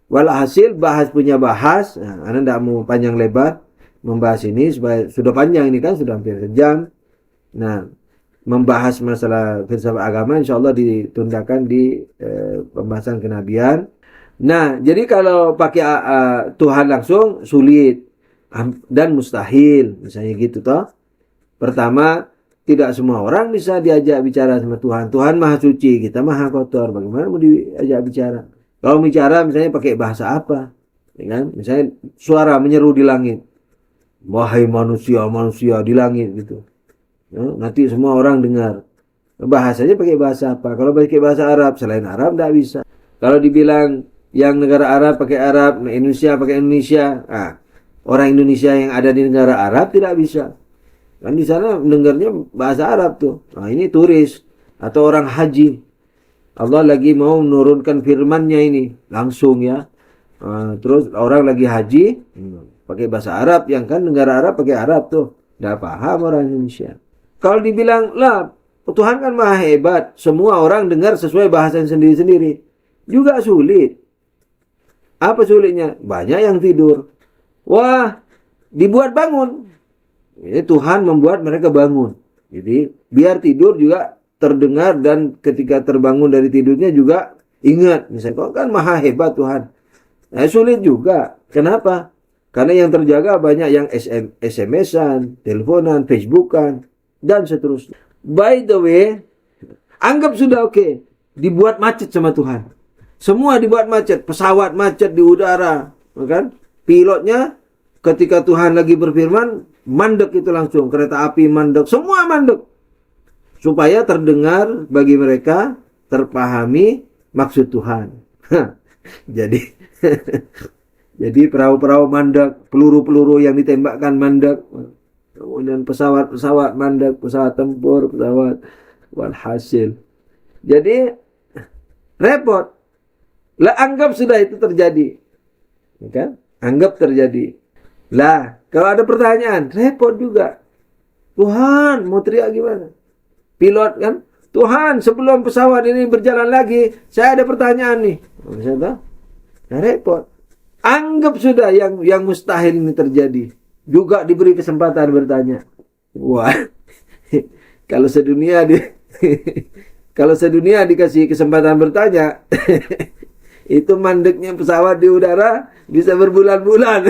Walhasil punya bahas. Nah, Anda tidak mau panjang lebar membahas ini, sudah panjang ini kan, sudah hampir sejam. Nah, membahas masalah filsafat agama insya Allah ditundakan di pembahasan kenabian. Nah, jadi kalau pakai Tuhan langsung sulit dan mustahil, misalnya gitu toh. Pertama, tidak semua orang bisa diajak bicara sama Tuhan. Tuhan maha suci, kita maha kotor. Bagaimana mau diajak bicara? Kalau bicara misalnya pakai bahasa apa? Ya kan? Misalnya suara menyeru di langit. Wahai manusia, manusia di langit gitu. Ya, nanti semua orang dengar. Bahasanya pakai bahasa apa? Kalau pakai bahasa Arab, selain Arab tidak bisa. Kalau dibilang yang negara Arab pakai Arab, Indonesia pakai Indonesia. Orang Indonesia yang ada di negara Arab tidak bisa. Kan di sana mendengarnya bahasa Arab tuh. Nah, ini turis atau orang haji. Allah lagi mau menurunkan firman-Nya ini langsung ya. Terus orang lagi haji pakai bahasa Arab, yang kan negara Arab pakai Arab tuh. Tidak paham orang Indonesia. Kalau dibilang, lah Tuhan kan maha hebat, semua orang dengar sesuai bahasa sendiri-sendiri. Juga sulit. Apa sulitnya? Banyak yang tidur. Wah, dibuat bangun. Jadi Tuhan membuat mereka bangun. Jadi biar tidur juga terdengar, dan ketika terbangun dari tidurnya juga ingat. Misalnya, kok kan maha hebat Tuhan. Nah, sulit juga. Kenapa? Karena yang terjaga banyak yang SMS-an, teleponan, Facebookan, dan seterusnya. By the way, anggap sudah oke. Dibuat macet sama Tuhan. Semua dibuat macet. Pesawat macet di udara. Kan? Pilotnya ketika Tuhan lagi berfirman, mandek itu langsung. Kereta api mandek. Semua mandek. Supaya terdengar bagi mereka, terpahami maksud Tuhan. Jadi jadi perahu-perahu mandek, peluru-peluru yang ditembakkan mandek. Kemudian pesawat-pesawat mandek, pesawat tempur, pesawat walhasil. Jadi repot. Lah anggap sudah itu terjadi. Kan? Anggap terjadi. Lah, kalau ada pertanyaan, repot juga. Tuhan, mau teriak gimana? Pilot kan, Tuhan, sebelum pesawat ini berjalan lagi, saya ada pertanyaan nih. Misalnya, nah repot. Anggap sudah yang mustahil ini terjadi. Juga diberi kesempatan bertanya. Wah, kalau sedunia dikasih kesempatan bertanya, itu mandeknya pesawat di udara bisa berbulan-bulan.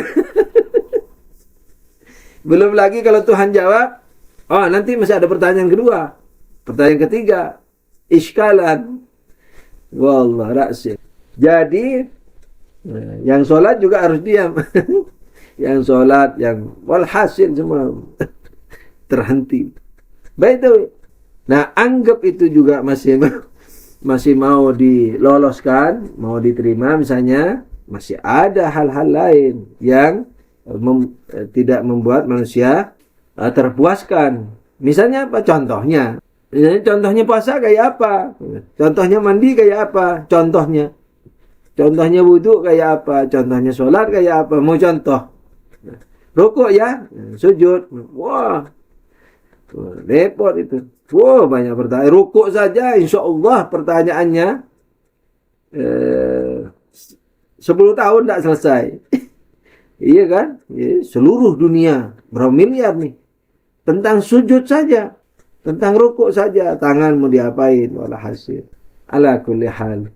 Belum lagi kalau Tuhan jawab, oh nanti masih ada pertanyaan kedua. Pertanyaan ketiga, iskalan. Wallah rasyid. Jadi, yang sholat juga harus diam. yang sholat, yang walhasil semua terhenti. Baik itu. Nah, anggap itu juga masih mau diloloskan, mau diterima, misalnya masih ada hal-hal lain yang tidak membuat manusia terpuaskan. Misalnya apa? Contohnya puasa kayak apa? Contohnya mandi kayak apa? Contohnya wudhu kayak apa? Contohnya sholat kayak apa? Mau contoh? Rukuk ya, sujud. Wah, repot itu. Wah, banyak pertanyaan. Rukuk saja, insya Allah pertanyaannya 10 tahun tidak selesai. Iya kan? Ya, seluruh dunia berapa miliar nih tentang sujud saja, tentang rukuk saja, tangan mau diapain? Wala hasil. Ala kulli hal.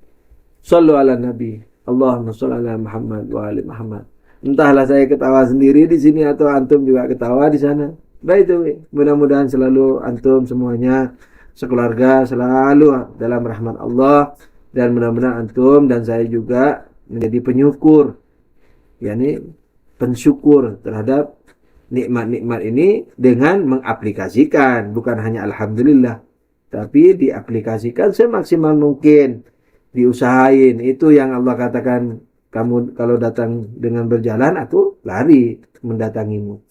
Sallu ala Nabi. Allahumma shalli ala Muhammad wa ali Muhammad. Entahlah saya ketawa sendiri di sini atau antum juga ketawa di sana. Baik itu, mudah-mudahan selalu antum semuanya sekeluarga selalu dalam rahmat Allah, dan mudah-mudahan antum dan saya juga menjadi penyukur, yakni pensyukur terhadap nikmat-nikmat ini dengan mengaplikasikan, bukan hanya alhamdulillah, tapi diaplikasikan semaksimal mungkin, diusahain. Itu yang Allah katakan, kamu kalau datang dengan berjalan, aku lari mendatangimu.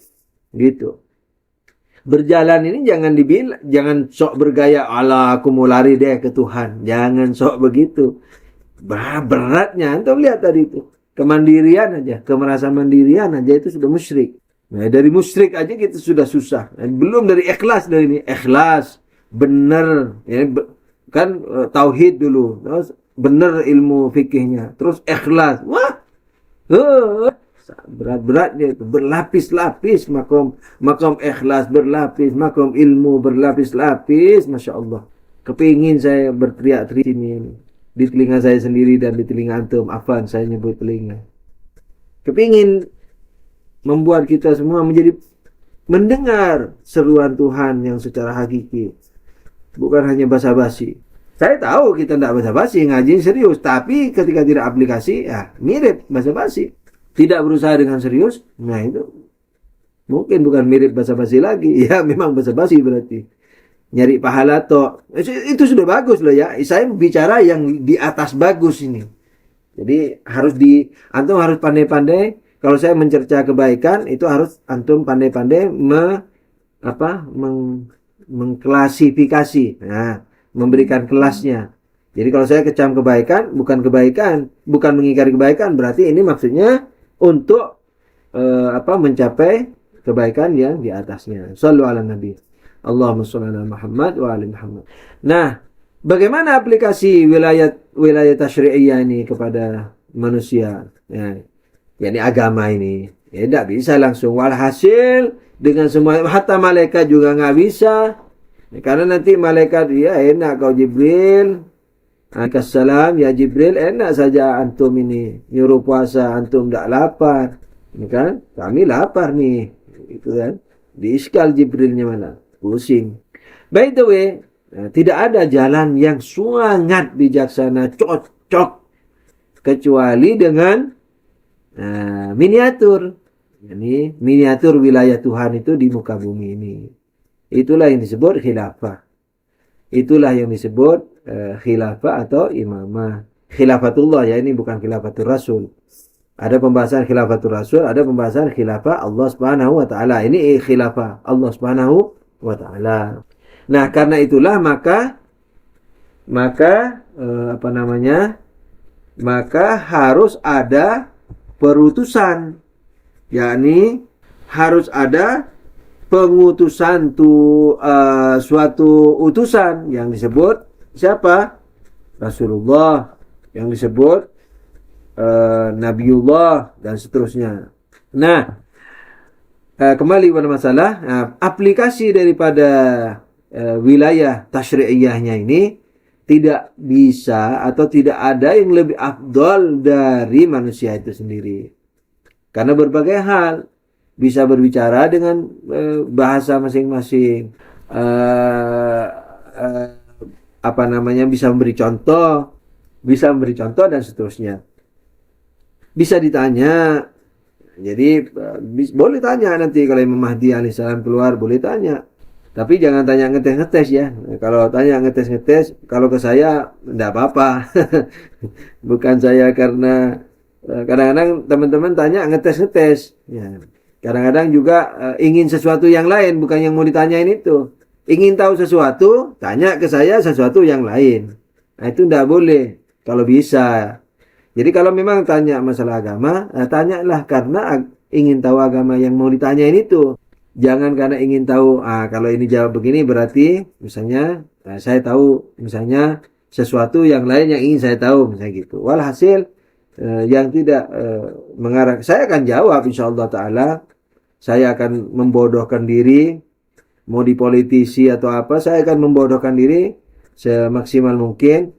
Gitu. Berjalan ini jangan sok bergaya, ala aku mau lari deh ke Tuhan. Jangan sok begitu. Beratnya, antum lihat tadi itu. Kemandirian aja, kemerasa mandirian aja itu sudah musyrik. Nah, dari musyrik aja kita sudah susah. Belum dari ikhlas, dari ini. Ikhlas, benar. Ya, kan tauhid dulu. Terus benar ilmu fikihnya. Terus ikhlas. Wah, berat-beratnya itu, berlapis-lapis makom ikhlas, berlapis makom ilmu, berlapis-lapis. Masya Allah, kepingin saya berteriak-teriak ini di telinga saya sendiri dan di telinga antum. Afan, saya nyebut telinga. Kepingin membuat kita semua menjadi mendengar seruan Tuhan yang secara hakiki, bukan hanya basa-basi. Saya tahu kita tidak basa-basi, ngaji serius, tapi ketika tidak aplikasi, ya mirip basa-basi. Tidak berusaha dengan serius, nah itu mungkin bukan mirip basa-basi lagi. Ya memang basa-basi berarti. Nyari pahala toh. Itu sudah bagus loh ya. Saya bicara yang di atas bagus ini. Jadi antum harus pandai-pandai. Kalau saya mencerca kebaikan, itu harus antum pandai-pandai mengklasifikasi. Nah, memberikan kelasnya. Jadi kalau saya kecam kebaikan, bukan mengingkari kebaikan, berarti ini maksudnya untuk mencapai kebaikan yang di atasnya. Shallu ala Nabi. Allahumma shalli ala Muhammad wa ali Muhammad. Nah, bagaimana aplikasi wilayah tasyri'iyah ini kepada manusia? Ya, yakni agama ini. Ya tidak bisa langsung. Walhasil dengan semua, hatta malaikat juga nggak bisa. Ya, karena nanti malaikat, ya enak kau Jibril. Assalamualaikum ya Jibril, enak saja antum ini nyuruh puasa, antum tidak lapar. Ini kan kami lapar nih, itu kan diiskal Jibrilnya mana, pusing. By the way, tidak ada jalan yang sangat bijaksana cocok kecuali dengan miniatur. Ini miniatur wilayah Tuhan itu di muka bumi ini. Itulah yang disebut khilafah. Itulah yang disebut khilafah atau imamah. Khilafatullah ya, ini bukan khilafatul Rasul. Ada pembahasan khilafatul Rasul, ada pembahasan khilafah Allah Subhanahu wa taala. Ini khilafah Allah Subhanahu wa taala. Nah, karena itulah maka harus ada perutusan. Yakni harus ada pengutusan suatu utusan yang disebut siapa? Rasulullah, yang disebut Nabiullah dan seterusnya. Nah, kembali pada masalah aplikasi daripada wilayah tasyri'iyahnya ini tidak bisa atau tidak ada yang lebih afdal dari manusia itu sendiri. Karena berbagai hal, bisa berbicara dengan bahasa masing-masing, bisa memberi contoh dan seterusnya. Bisa ditanya, Jadi boleh tanya nanti kalau Imam Mahdi alaihissalam keluar, boleh tanya. Tapi jangan tanya ngetes-ngetes ya. Kalau tanya ngetes-ngetes, kalau ke saya enggak apa-apa. Bukan saya karena kadang-kadang teman-teman tanya ngetes-ngetes. Ya. Kadang-kadang juga ingin sesuatu yang lain, bukan yang mau ditanyain itu. Ingin tahu sesuatu, tanya ke saya sesuatu yang lain. Nah, itu enggak boleh. Kalau bisa. Jadi kalau memang tanya masalah agama, tanyalah karena ingin tahu agama yang mau ditanyain itu. Jangan karena ingin tahu, kalau ini jawab begini berarti misalnya saya tahu misalnya sesuatu yang lain yang ingin saya tahu misalnya gitu. Walhasil yang tidak mengarah, saya akan jawab insya Allah Ta'ala. Saya akan membodohkan diri, mau di politisi atau apa, saya akan membodohkan diri semaksimal mungkin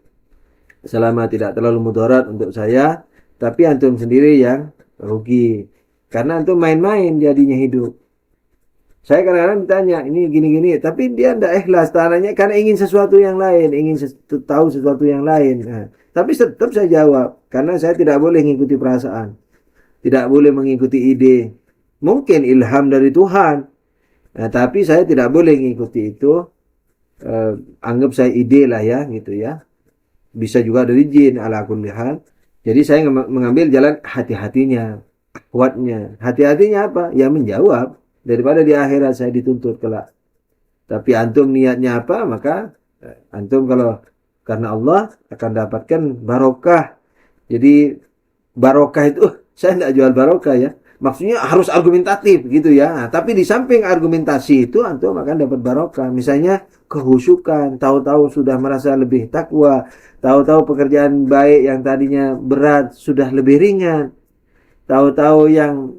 selama tidak terlalu mudarat untuk saya, tapi antum sendiri yang rugi karena antum main-main jadinya hidup. Saya kadang-kadang ditanya ini gini-gini, tapi dia tidak ikhlas tanahnya karena ingin sesuatu yang lain, ingin tahu sesuatu yang lain. Nah, tapi tetap saya jawab karena saya tidak boleh mengikuti perasaan, tidak boleh mengikuti ide. Mungkin ilham dari Tuhan, nah, tapi saya tidak boleh mengikuti itu. Anggap saya ide lah ya, gitu ya. Bisa juga dari jin ala kulli hal. Jadi saya mengambil jalan hati-hatinya, kuatnya. Hati-hatinya apa? Ya menjawab daripada di akhirat saya dituntut kelak. Tapi antum niatnya apa? Maka antum kalau karena Allah akan dapatkan barokah. Jadi barokah itu saya tidak jual barokah ya. Maksudnya harus argumentatif gitu ya. Nah, tapi di samping argumentasi itu antum akan dapat barokah. Misalnya kehusukan, tahu-tahu sudah merasa lebih takwa, tahu-tahu pekerjaan baik yang tadinya berat sudah lebih ringan, tahu-tahu yang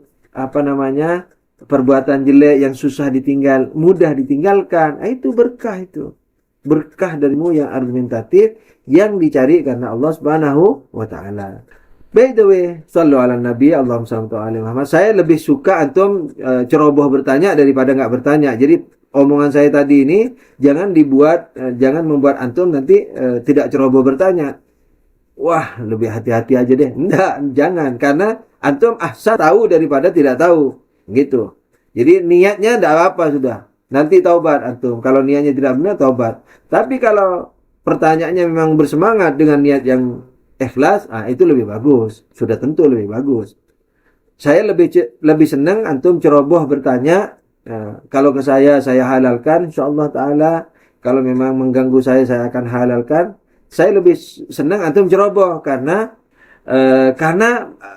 perbuatan jelek yang susah ditinggal mudah ditinggalkan. Itu berkah itu. Berkah darimu yang argumentatif yang dicari karena Allah Subhanahu wa taala. By the way, sallu ala nabi, Allahumma salli ala Muhammad. Saya lebih suka antum ceroboh bertanya daripada nggak bertanya. Jadi omongan saya tadi ini jangan dibuat, jangan membuat antum nanti tidak ceroboh bertanya. Wah, lebih hati-hati aja deh. Enggak, jangan. Karena antum ahsan tahu daripada tidak tahu. Gitu. Jadi niatnya tidak apa-apa sudah. Nanti taubat antum. Kalau niatnya tidak benar, taubat. Tapi kalau pertanyaannya memang bersemangat dengan niat yang ikhlas, itu lebih bagus. Sudah tentu lebih bagus. Saya lebih senang antum ceroboh bertanya. Kalau ke saya halalkan, insyaallah taala. Kalau memang mengganggu saya akan halalkan. Saya lebih senang antum ceroboh karena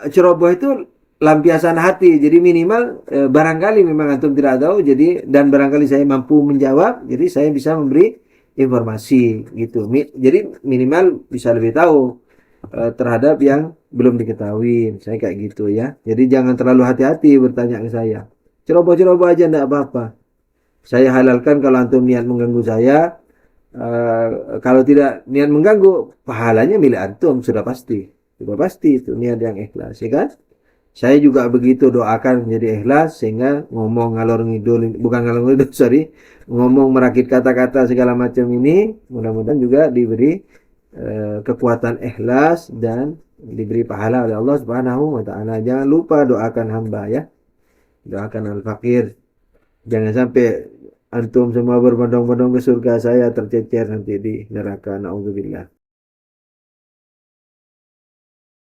ceroboh itu lampiasan hati. Jadi minimal barangkali memang antum tidak tahu, jadi dan barangkali saya mampu menjawab, jadi saya bisa memberi informasi gitu. Jadi minimal bisa lebih tahu terhadap yang belum diketahui. Saya kayak gitu ya. Jadi jangan terlalu hati-hati bertanya ke saya. Ceroboh-ceroboh aja enggak apa-apa. Saya halalkan kalau antum niat mengganggu saya. Kalau tidak niat mengganggu, pahalanya milik antum sudah pasti. Sudah pasti itu niat yang ikhlas, ya kan? Saya juga begitu doakan menjadi ikhlas sehingga ngomong ngalor ngidul, bukan ngalor ngidul, sorry, ngomong merakit kata-kata segala macam ini mudah-mudahan juga diberi kekuatan ikhlas dan diberi pahala oleh Allah Subhanahu wa taala. Jangan lupa doakan hamba ya. Doakan al-fakir. Jangan sampai antum semua berbondong-bondong ke surga, saya tercecer nanti di neraka. Nauzubillah.